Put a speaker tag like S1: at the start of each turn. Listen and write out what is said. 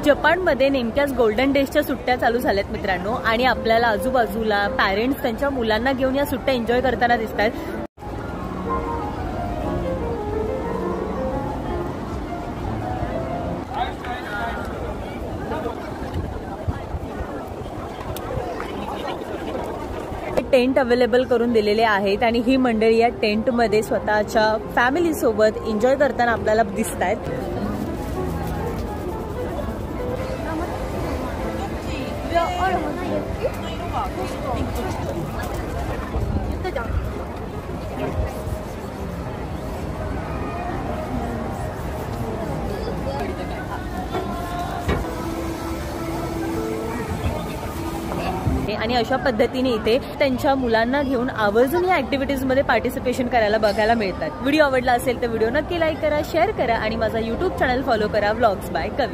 S1: जपानमध्ये नेमक्याच गोल्डन डेजच्या सुट्ट्या चालू झाल्यात मित्रांनो, आणि आपल्याला आजूबाजूला पॅरेंट्स त्यांच्या मुलांना घेऊन या सुट्ट्या एन्जॉय करताना दिसतात. टेंट अवेलेबल करून दिलेले आहेत आणि ही मंडळी या टेंटमध्ये स्वतःच्या फॅमिली सोबत एन्जॉय करताना आपल्याला दिसत आहेत. आणि अशा पद्धतीने इथे त्यांच्या मुलांना घेऊन आवर्जून या ऍक्टिव्हिटीजमध्ये पार्टिसिपेशन करायला बघायला मिळतात. व्हिडिओ आवडला असेल तर व्हिडिओ नक्की लाईक करा, शेअर करा आणि माझा YouTube चॅनल फॉलो करा, व्लॉग्स बाय कवी.